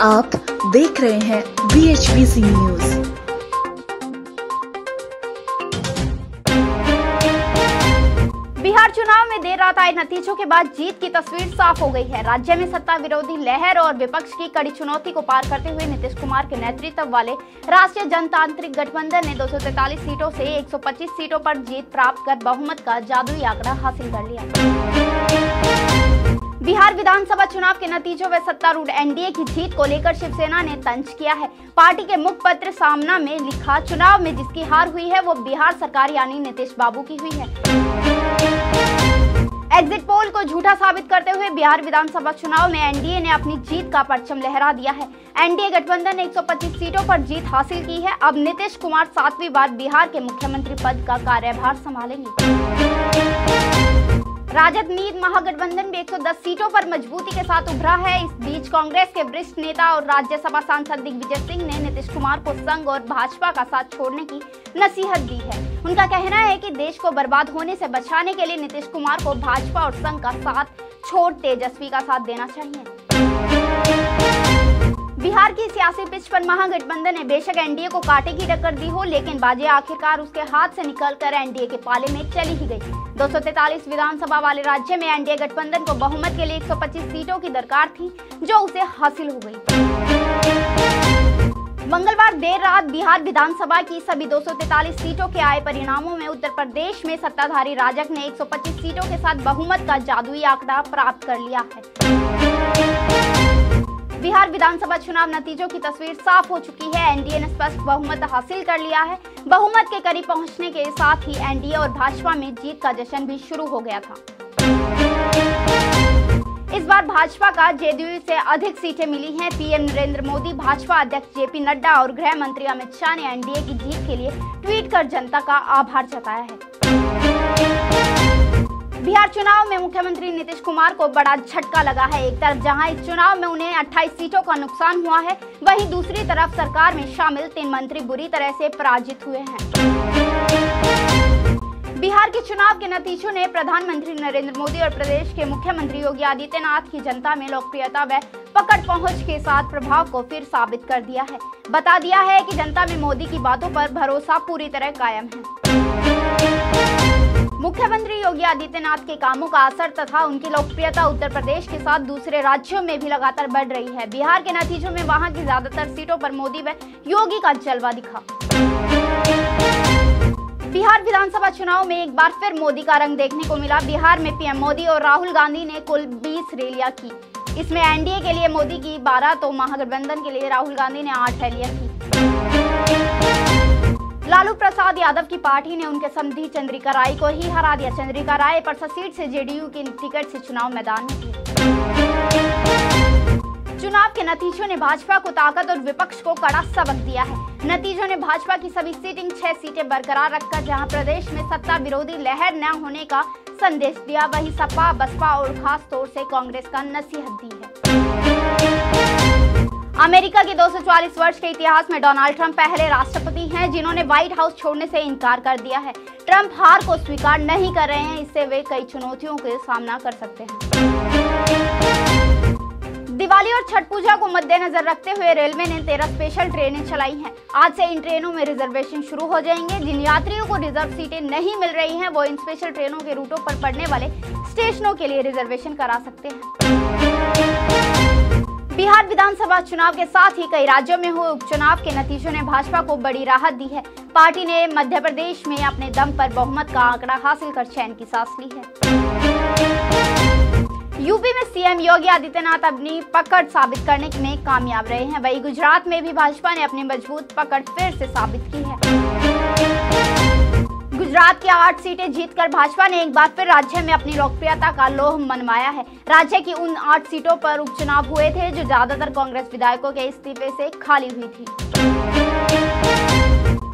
आप देख रहे हैं BHBC न्यूज। बिहार चुनाव में देर रात आए नतीजों के बाद जीत की तस्वीर साफ हो गई है। राज्य में सत्ता विरोधी लहर और विपक्ष की कड़ी चुनौती को पार करते हुए नीतीश कुमार के नेतृत्व वाले राष्ट्रीय जनतांत्रिक गठबंधन ने 243 सीटों से 125 सीटों पर जीत प्राप्त कर बहुमत का जादुई आंकड़ा हासिल कर लिया। बिहार विधानसभा चुनाव के नतीजों व सत्तारूढ़ एनडीए की जीत को लेकर शिवसेना ने तंज किया है। पार्टी के मुखपत्र सामना में लिखा, चुनाव में जिसकी हार हुई है वो बिहार सरकार यानी नीतीश बाबू की हुई है। एग्जिट पोल को झूठा साबित करते हुए बिहार विधानसभा चुनाव में एनडीए ने अपनी जीत का परचम लहरा दिया है। एनडीए गठबंधन ने 125 सीटों पर जीत हासिल की है। अब नीतीश कुमार 7वीं बार बिहार के मुख्यमंत्री पद का कार्यभार संभालेंगे। राजद नीत महागठबंधन भी 110 सीटों पर मजबूती के साथ उभरा है। इस बीच कांग्रेस के वरिष्ठ नेता और राज्यसभा सांसद दिग्विजय सिंह ने नीतीश कुमार को संघ और भाजपा का साथ छोड़ने की नसीहत दी है। उनका कहना है कि देश को बर्बाद होने से बचाने के लिए नीतीश कुमार को भाजपा और संघ का साथ छोड़ तेजस्वी का साथ देना चाहिए। बिहार की सियासी पिच पर महागठबंधन ने बेशक एनडीए को कांटे की टक्कर दी हो, लेकिन बाजी आखिरकार उसके हाथ से निकलकर एनडीए के पाले में चली ही गई। 243 विधानसभा वाले राज्य में एनडीए गठबंधन को बहुमत के लिए 125 सीटों की दरकार थी, जो उसे हासिल हो गई। मंगलवार देर रात बिहार विधानसभा की सभी 243 सीटों के आए परिणामों में उत्तर प्रदेश में सत्ताधारी राजग ने 125 सीटों के साथ बहुमत का जादुई आंकड़ा प्राप्त कर लिया है। बिहार विधानसभा चुनाव नतीजों की तस्वीर साफ हो चुकी है। एनडीए ने स्पष्ट बहुमत हासिल कर लिया है। बहुमत के करीब पहुंचने के साथ ही एनडीए और भाजपा में जीत का जश्न भी शुरू हो गया था। इस बार भाजपा का जेडीयू से अधिक सीटें मिली हैं। पीएम नरेंद्र मोदी, भाजपा अध्यक्ष जेपी नड्डा और गृह मंत्री अमित शाह ने एनडीए की जीत के लिए ट्वीट कर जनता का आभार जताया है। बिहार चुनाव में मुख्यमंत्री नीतीश कुमार को बड़ा झटका लगा है। एक तरफ जहां इस चुनाव में उन्हें 28 सीटों का नुकसान हुआ है, वहीं दूसरी तरफ सरकार में शामिल 3 मंत्री बुरी तरह से पराजित हुए हैं। बिहार के चुनाव के नतीजों ने प्रधानमंत्री नरेंद्र मोदी और प्रदेश के मुख्यमंत्री योगी आदित्यनाथ की जनता में लोकप्रियता व पकड़ पहुंच के साथ प्रभाव को फिर साबित कर दिया है। बता दिया है कि जनता में मोदी की बातों पर भरोसा पूरी तरह कायम है। मुख्यमंत्री योगी आदित्यनाथ के कामों का असर तथा उनकी लोकप्रियता उत्तर प्रदेश के साथ दूसरे राज्यों में भी लगातार बढ़ रही है। बिहार के नतीजों में वहां की ज्यादातर सीटों पर मोदी व योगी का जलवा दिखा। बिहार विधानसभा चुनाव में एक बार फिर मोदी का रंग देखने को मिला। बिहार में पीएम मोदी और राहुल गांधी ने कुल 20 रैलियां की। इसमें एनडीए के लिए मोदी की 12 तो महागठबंधन के लिए राहुल गांधी ने 8 रैलियां की। लालू प्रसाद यादव की पार्टी ने उनके समधी चंद्रिका राय को ही हरा दिया। चंद्रिका राय परसा सीट से जेडीयू की टिकट से चुनाव मैदान में थी। चुनाव के नतीजों ने भाजपा को ताकत और विपक्ष को कड़ा सबक दिया है। नतीजों ने भाजपा की सभी 6 सीटें बरकरार रखकर जहां प्रदेश में सत्ता विरोधी लहर न होने का संदेश दिया, वहीं सपा, बसपा और खास तौर से कांग्रेस का नसीहत दी है। अमेरिका के 244 वर्ष के इतिहास में डोनाल्ड ट्रंप पहले राष्ट्रपति हैं जिन्होंने व्हाइट हाउस छोड़ने से इनकार कर दिया है। ट्रंप हार को स्वीकार नहीं कर रहे हैं, इससे वे कई चुनौतियों का सामना कर सकते हैं। दिवाली और छठ पूजा को मद्देनजर रखते हुए रेलवे ने 13 स्पेशल ट्रेनें चलाई हैं। आज से इन ट्रेनों में रिजर्वेशन शुरू हो जाएंगे। जिन यात्रियों को रिजर्व सीटें नहीं मिल रही हैं, वो इन स्पेशल ट्रेनों के रूटों पर पड़ने वाले स्टेशनों के लिए रिजर्वेशन करा सकते हैं। बिहार विधानसभा चुनाव के साथ ही कई राज्यों में हुए उपचुनाव के नतीजों ने भाजपा को बड़ी राहत दी है। पार्टी ने मध्य प्रदेश में अपने दम पर बहुमत का आंकड़ा हासिल कर चैन की सांस ली है। यूपी में सीएम योगी आदित्यनाथ अपनी पकड़ साबित करने में कामयाब रहे हैं। वहीं गुजरात में भी भाजपा ने अपनी मजबूत पकड़ फिर से साबित की है। गुजरात की 8 सीटें जीतकर भाजपा ने एक बार फिर राज्य में अपनी लोकप्रियता का लोह मनवाया है। राज्य की उन 8 सीटों पर उपचुनाव हुए थे जो ज्यादातर कांग्रेस विधायकों के इस्तीफे से खाली हुई थी।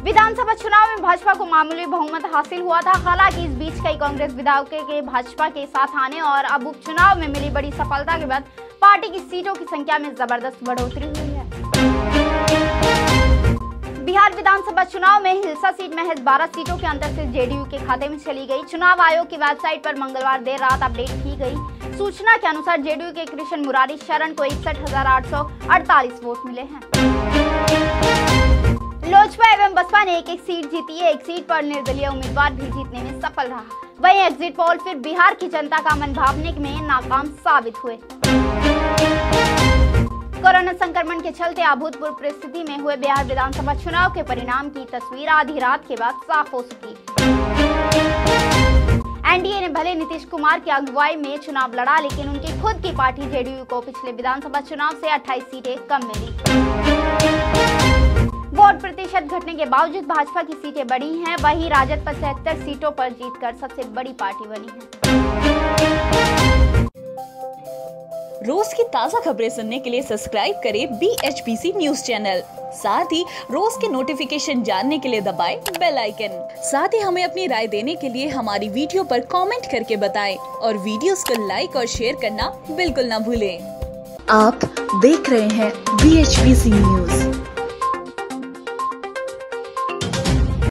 विधानसभा चुनाव में भाजपा को मामूली बहुमत हासिल हुआ था। हालांकि इस बीच कई कांग्रेस विधायकों के भाजपा के साथ आने और अब उपचुनाव में मिली बड़ी सफलता के बाद पार्टी की सीटों की संख्या में जबरदस्त बढ़ोतरी हुई है। बिहार विधानसभा चुनाव में हिलसा सीट महज 12 सीटों के अंतर से जेडीयू के खाते में चली गई। चुनाव आयोग की वेबसाइट पर मंगलवार देर रात अपडेट की गई सूचना के अनुसार जेडीयू के कृष्ण मुरारी शरण को 61,848 वोट मिले हैं। लोजपा एवं बसपा ने एक सीट जीती है। एक सीट पर निर्दलीय उम्मीदवार भी जीतने में सफल रहा। वहीं एग्जिट पोल फिर बिहार की जनता का मन भावने में नाकाम साबित हुए। कोरोना संक्रमण के चलते अभूतपूर्व परिस्थिति में हुए बिहार विधानसभा चुनाव के परिणाम की तस्वीर आधी रात के बाद साफ हो सकी। एनडीए ने भले नीतीश कुमार की अगुवाई में चुनाव लड़ा, लेकिन उनकी खुद की पार्टी जेडीयू को पिछले विधानसभा चुनाव से 28 सीटें कम मिली। वोट प्रतिशत घटने के बावजूद भाजपा की सीटें बढ़ी हैं। वहीं राजद 75 सीटों पर जीतकर सबसे बड़ी पार्टी बनी है। रोज की ताज़ा खबरें सुनने के लिए सब्सक्राइब करें BHBC न्यूज चैनल। साथ ही रोज के नोटिफिकेशन जानने के लिए दबाएं बेल आइकन। साथ ही हमें अपनी राय देने के लिए हमारी वीडियो पर कमेंट करके बताएं और वीडियोस को लाइक और शेयर करना बिल्कुल ना भूलें। आप देख रहे हैं BHBC न्यूज।